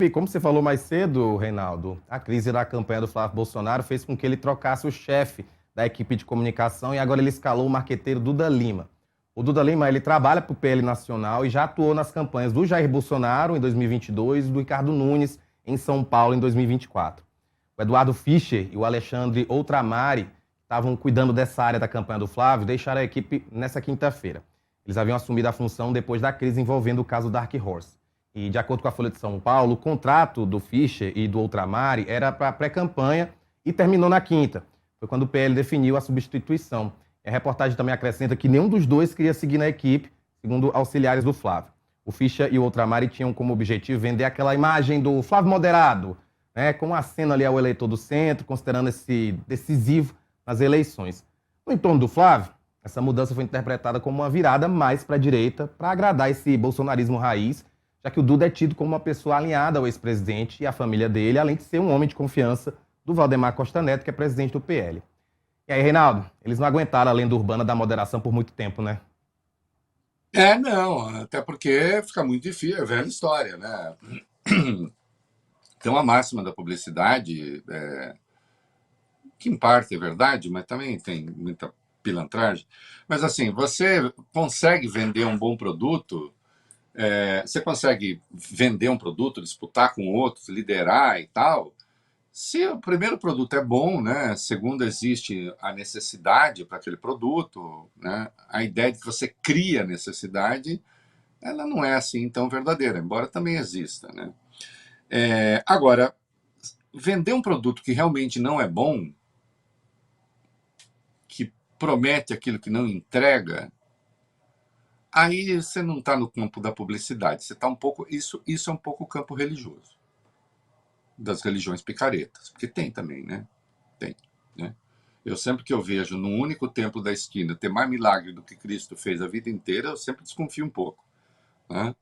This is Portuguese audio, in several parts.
E como você falou mais cedo, Reinaldo, a crise da campanha do Flávio Bolsonaro fez com que ele trocasse o chefe da equipe de comunicação e agora ele escalou o marqueteiro Duda Lima. O Duda Lima, ele trabalha para o PL Nacional e já atuou nas campanhas do Jair Bolsonaro em 2022 e do Ricardo Nunes em São Paulo em 2024. O Eduardo Fischer e o Alexandre Outramari estavam cuidando dessa área da campanha do Flávio, deixaram a equipe nessa quinta-feira. Eles haviam assumido a função depois da crise envolvendo o caso Dark Horse. E, de acordo com a Folha de São Paulo, o contrato do Fischer e do Outramari era para pré-campanha e terminou na quinta. Foi quando o PL definiu a substituição. A reportagem também acrescenta que nenhum dos dois queria seguir na equipe, segundo auxiliares do Flávio. O Fischer e o Outramari tinham como objetivo vender aquela imagem do Flávio moderado, né, com aceno ali ao eleitor do centro, considerando esse decisivo nas eleições. No entorno do Flávio, essa mudança foi interpretada como uma virada mais para a direita, para agradar esse bolsonarismo raiz, já que o Duda é tido como uma pessoa alinhada ao ex-presidente e à família dele, além de ser um homem de confiança do Valdemar Costa Neto, que é presidente do PL. E aí, Reinaldo, eles não aguentaram a lenda urbana da moderação por muito tempo, né? Não, até porque fica muito difícil, é velha história, né? Tem uma máxima da publicidade, que em parte é verdade, mas também tem muita pilantragem. Mas assim, você consegue vender um bom produto, você consegue vender um produto, disputar com outros, liderar e tal, se o primeiro produto é bom, né? Segundo, existe a necessidade para aquele produto, né? A ideia de que você cria necessidade, ela não é assim tão verdadeira, embora também exista, né? Agora, vender um produto que realmente não é bom, que promete aquilo que não entrega, aí você não está no campo da publicidade, você está um pouco. Isso é um pouco o campo religioso, das religiões picaretas, porque tem também, né? Tem, né? Eu sempre que eu vejo num único templo da esquina ter mais milagre do que Cristo fez a vida inteira, eu sempre desconfio um pouco, né?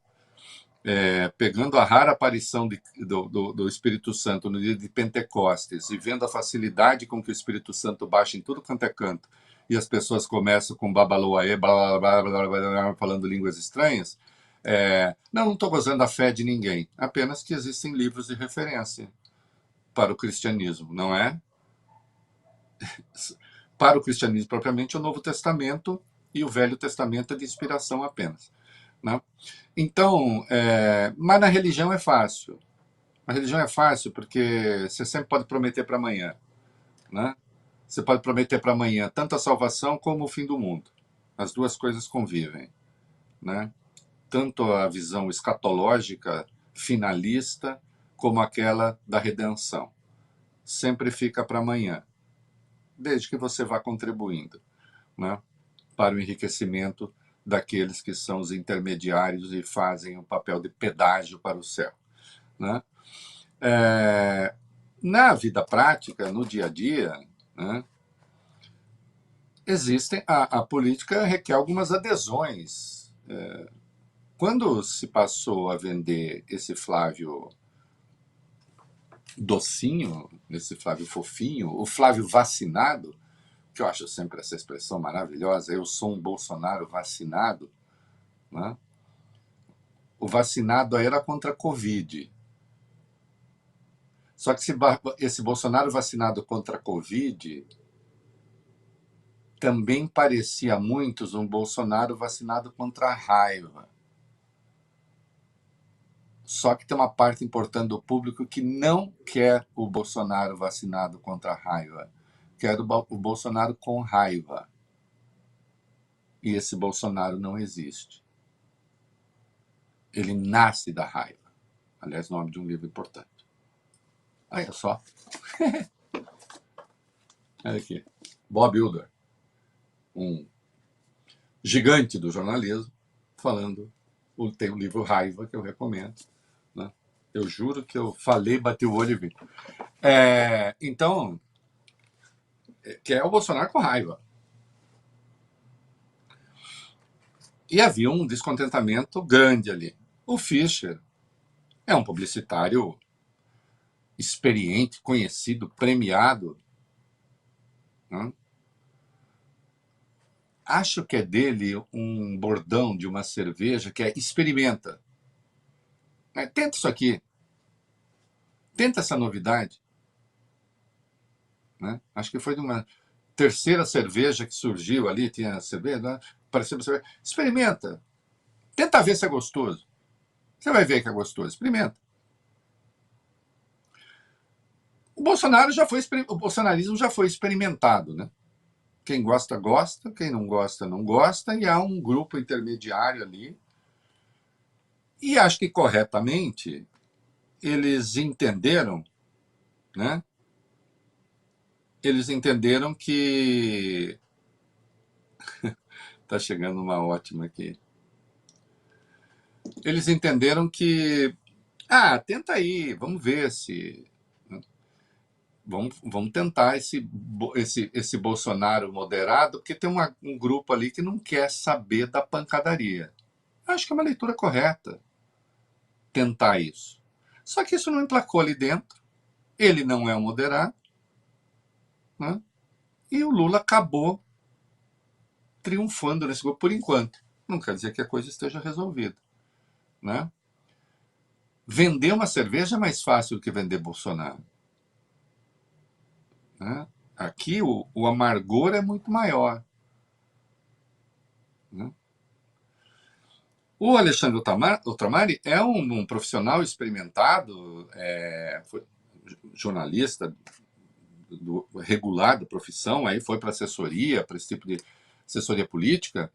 Pegando a rara aparição do Espírito Santo no dia de Pentecostes e vendo a facilidade com que o Espírito Santo baixa em tudo quanto é canto e as pessoas começam com babaloaê, blá, blá, blá, blá, blá, falando línguas estranhas, não estou gozando a fé de ninguém, apenas que existem livros de referência para o cristianismo, não é? Para o cristianismo propriamente, o Novo Testamento e o Velho Testamento é de inspiração apenas, né? Então, mas na religião é fácil. Na religião é fácil porque você sempre pode prometer para amanhã, né? Você pode prometer para amanhã tanto a salvação como o fim do mundo. As duas coisas convivem, né? Tanto a visão escatológica, finalista, como aquela da redenção. Sempre fica para amanhã, desde que você vá contribuindo, né, para o enriquecimento daqueles que são os intermediários e fazem o papel de pedágio para o céu, né? Na vida prática, no dia a dia, né, existem a política requer algumas adesões. Quando se passou a vender esse Flávio docinho, esse Flávio fofinho, o Flávio vacinado, que eu acho sempre essa expressão maravilhosa, eu sou um Bolsonaro vacinado, né? O vacinado aí era contra a Covid. Só que esse Bolsonaro vacinado contra a Covid também parecia a muitos um Bolsonaro vacinado contra a raiva. Só que tem uma parte importante do público que não quer o Bolsonaro vacinado contra a raiva. Quer o Bolsonaro com raiva. E esse Bolsonaro não existe. Ele nasce da raiva. Aliás, nome de um livro importante. Olha só. Olha aqui. Bob Hilder, um gigante do jornalismo, falando. Tem um livro Raiva, que eu recomendo, né? Eu juro que eu falei, bati o olho e vi. Então, que é o Bolsonaro com raiva. E havia um descontentamento grande ali. O Fischer é um publicitário experiente, conhecido, premiado, né? Acho que é dele um bordão de uma cerveja que é experimenta. Tenta isso aqui. Tenta essa novidade. Né? Acho que foi de uma terceira cerveja que surgiu ali, tinha cerveja, né? Pareceu cerveja. Experimenta. Tenta ver se é gostoso. Você vai ver que é gostoso. Experimenta. O bolsonarismo já foi experimentado, né? Quem gosta, gosta. Quem não gosta, não gosta. E há um grupo intermediário ali. E acho que corretamente eles entenderam, né? Eles entenderam que... Tá chegando uma ótima aqui. Eles entenderam que... tenta aí, vamos ver se... Vamos tentar esse Bolsonaro moderado, porque tem um grupo ali que não quer saber da pancadaria. Acho que é uma leitura correta tentar isso. Só que isso não emplacou ali dentro. Ele não é um moderado, né? E o Lula acabou triunfando nesse grupo por enquanto. Não quer dizer que a coisa esteja resolvida, né? Vender uma cerveja é mais fácil do que vender Bolsonaro, né? Aqui o amargor é muito maior, né? O Alexandre Otamari é um profissional experimentado, foi jornalista regular da profissão, aí foi para assessoria, para esse tipo de assessoria política.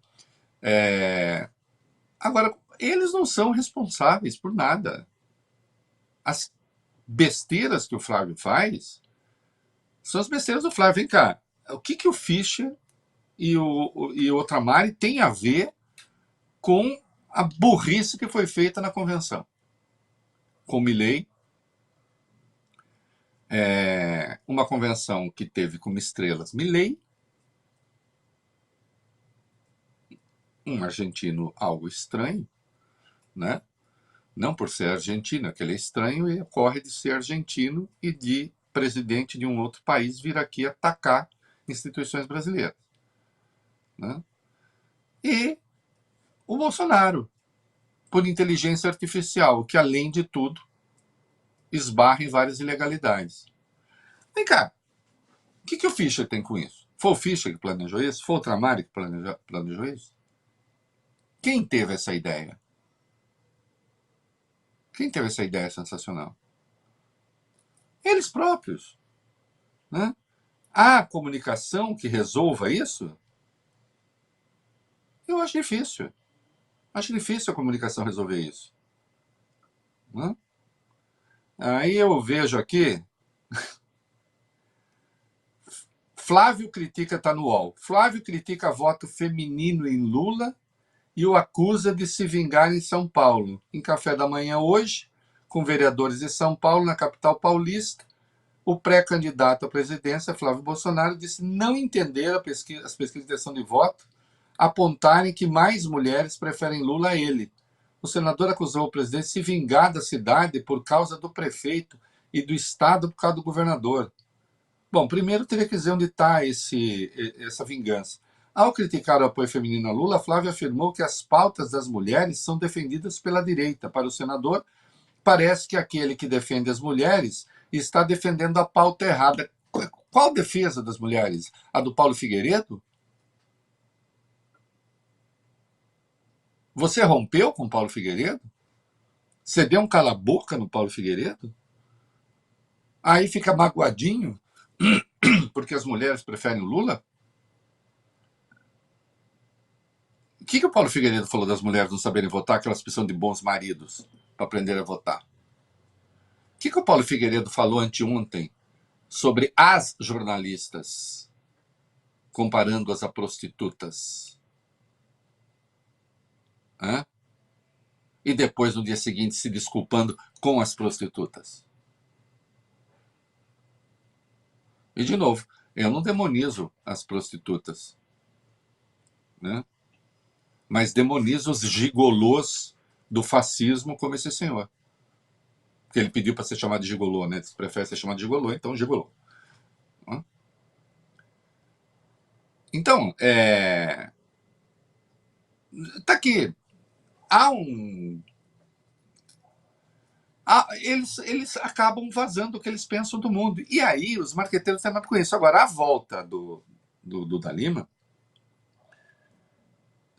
Agora, eles não são responsáveis por nada. As besteiras que o Flávio faz são as besteiras do Flávio. Vem cá, o que o Fischer e o Otamari têm a ver com a burrice que foi feita na convenção? Com Milei, uma convenção que teve como estrelas Milei, um argentino algo estranho, né? Não por ser argentino, é que ele é estranho e corre de ser argentino e de presidente de um outro país vir aqui atacar instituições brasileiras, né? E o Bolsonaro, por inteligência artificial, que além de tudo esbarra em várias ilegalidades. Vem cá, o que o Fischer tem com isso? Foi o Fischer que planejou isso? Foi o Tramari que planejou isso? Quem teve essa ideia? Quem teve essa ideia sensacional? Eles próprios, né? Há comunicação que resolva isso? Eu acho difícil. Acho difícil a comunicação resolver isso, né? Aí eu vejo aqui, Flávio critica, tá no UOL. Flávio critica voto feminino em Lula e o acusa de se vingar em São Paulo. Em café da manhã hoje, com vereadores de São Paulo, na capital paulista, o pré-candidato à presidência, Flávio Bolsonaro, disse não entender as pesquisas de intenção de voto apontarem que mais mulheres preferem Lula a ele. O senador acusou o presidente de se vingar da cidade por causa do prefeito e do estado por causa do governador. Bom, primeiro teria que dizer onde está essa vingança. Ao criticar o apoio feminino a Lula, Flávio afirmou que as pautas das mulheres são defendidas pela direita. Para o senador, parece que aquele que defende as mulheres está defendendo a pauta errada. Qual defesa das mulheres? A do Paulo Figueiredo? Você rompeu com o Paulo Figueiredo? Você deu um cala-boca no Paulo Figueiredo? Aí fica magoadinho porque as mulheres preferem o Lula? O que o Paulo Figueiredo falou das mulheres não saberem votar, que elas precisam de bons maridos para aprender a votar? O que o Paulo Figueiredo falou anteontem sobre as jornalistas, comparando-as a prostitutas? Hã? E depois, no dia seguinte, se desculpando com as prostitutas. E, de novo, eu não demonizo as prostitutas, né? Mas demonizo os gigolôs do fascismo como esse senhor. Porque ele pediu para ser chamado de gigolô, né? Você prefere ser chamado de gigolô, então gigolô. Então, tá aqui. Há eles acabam vazando o que eles pensam do mundo. E aí os marqueteiros têm nada com isso. Agora, a volta do da Lima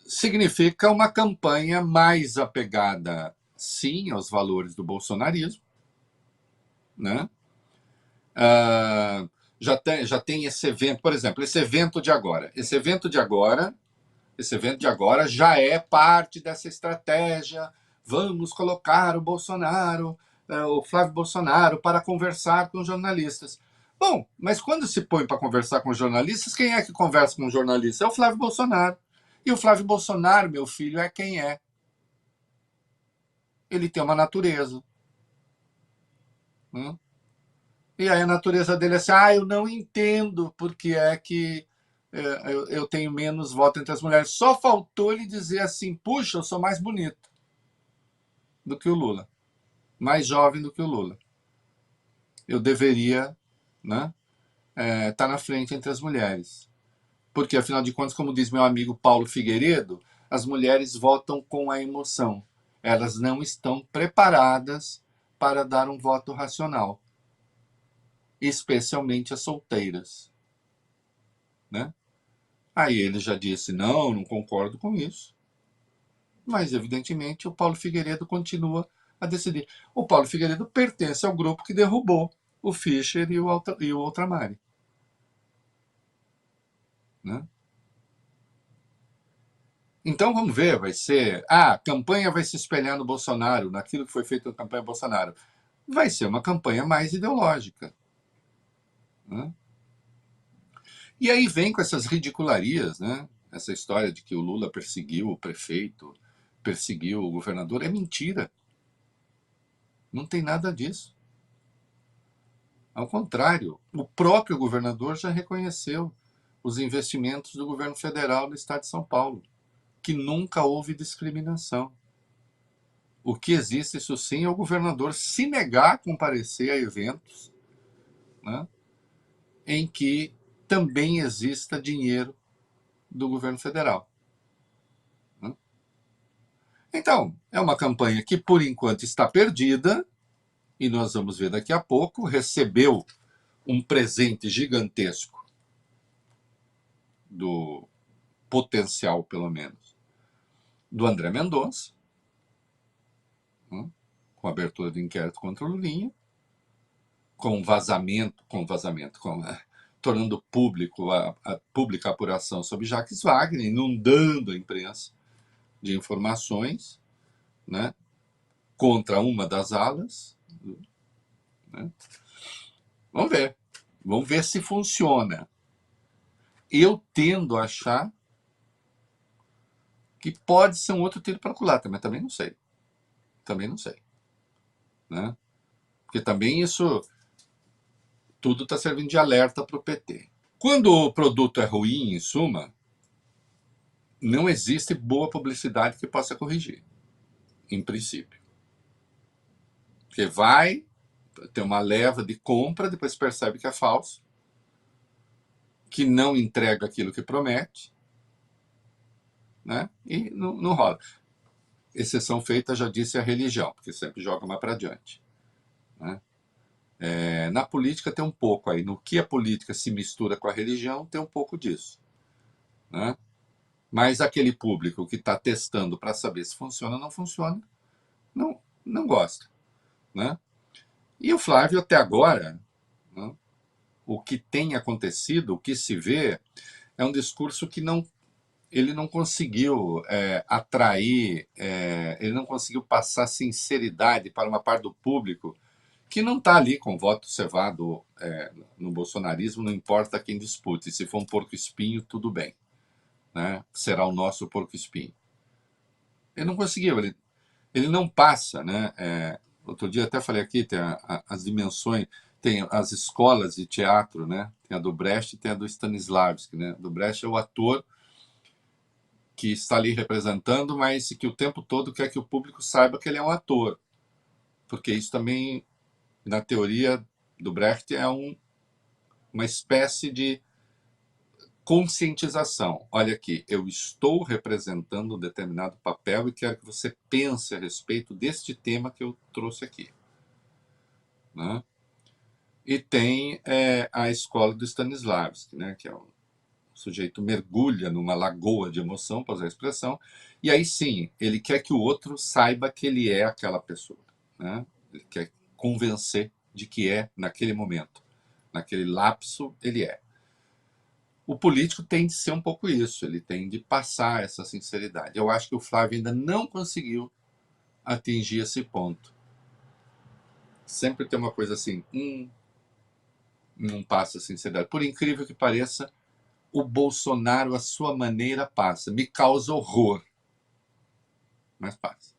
significa uma campanha mais apegada, sim, aos valores do bolsonarismo, né? Já tem esse evento, por exemplo, esse evento de agora. Esse evento de agora já é parte dessa estratégia. Vamos colocar o Bolsonaro, o Flávio Bolsonaro, para conversar com jornalistas. Bom, mas quando se põe para conversar com jornalistas, quem é que conversa com jornalistas? É o Flávio Bolsonaro. E o Flávio Bolsonaro, meu filho, é quem é. Ele tem uma natureza. E aí a natureza dele é assim, eu não entendo porque é que eu tenho menos voto entre as mulheres. Só faltou ele dizer assim, puxa, eu sou mais bonito do que o Lula, mais jovem do que o Lula. Eu deveria, né, tá na frente entre as mulheres. Porque, afinal de contas, como diz meu amigo Paulo Figueiredo, as mulheres votam com a emoção. Elas não estão preparadas para dar um voto racional. Especialmente as solteiras. Né? Aí ele já disse, não concordo com isso. Mas, evidentemente, o Paulo Figueiredo continua a decidir. O Paulo Figueiredo pertence ao grupo que derrubou o Fischer e o Ultramar. Né? Então vamos ver, vai ser. A campanha vai se espelhar no Bolsonaro, naquilo que foi feito na campanha Bolsonaro. Vai ser uma campanha mais ideológica. Né? E aí vem com essas ridicularias, né? Essa história de que o Lula perseguiu o prefeito, perseguiu o governador. É mentira. Não tem nada disso. Ao contrário, o próprio governador já reconheceu os investimentos do governo federal no estado de São Paulo, que nunca houve discriminação. O que existe, isso sim, é o governador se negar a comparecer a eventos, né, em que também exista dinheiro do governo federal. Né? Então, é uma campanha que, por enquanto, está perdida, e nós vamos ver daqui a pouco, recebeu um presente gigantesco do potencial, pelo menos, do André Mendonça, né, com a abertura do inquérito contra o Lulinha, tornando público a pública apuração sobre Jacques Wagner, inundando a imprensa de informações, né, contra uma das alas. Né? Vamos ver se funciona. Eu tendo a achar que pode ser um outro tiro para culatra, mas também não sei. Né? Porque também isso tudo está servindo de alerta para o PT. Quando o produto é ruim, em suma, não existe boa publicidade que possa corrigir, em princípio. Porque vai ter uma leva de compra, depois percebe que é falso, que não entrega aquilo que promete, né? E não rola. Exceção feita, já disse, a religião, porque sempre joga mais para adiante. Né? Na política tem um pouco aí. No que a política se mistura com a religião, tem um pouco disso. Né? Mas aquele público que está testando para saber se funciona ou não funciona, não gosta. Né? E o Flávio, até agora, né, o que tem acontecido, o que se vê, é um discurso que ele não conseguiu atrair, ele não conseguiu passar sinceridade para uma parte do público que não está ali com voto cevado no bolsonarismo, não importa quem dispute. Se for um porco-espinho, tudo bem. Né? Será o nosso porco-espinho. Ele não conseguiu, ele não passa. Né? Outro dia até falei aqui, tem as dimensões, tem as escolas de teatro, né? Tem a do Brecht e tem a do Stanislavski. Né? Do Brecht é o ator que está ali representando, mas que o tempo todo quer que o público saiba que ele é um ator. Porque isso também, na teoria do Brecht, é uma espécie de conscientização. Olha aqui, eu estou representando um determinado papel e quero que você pense a respeito deste tema que eu trouxe aqui. né? E tem a escola do Stanislavski, né? Que é o sujeito mergulha numa lagoa de emoção, para usar a expressão, e aí sim, ele quer que o outro saiba que ele é aquela pessoa, né? Ele quer convencer de que é naquele momento, naquele lapso, ele é. O político tem de ser um pouco isso, ele tem de passar essa sinceridade. Eu acho que o Flávio ainda não conseguiu atingir esse ponto. Sempre tem uma coisa assim, não passa a sinceridade. Por incrível que pareça, o Bolsonaro, a sua maneira, passa. Me causa horror, mas passa.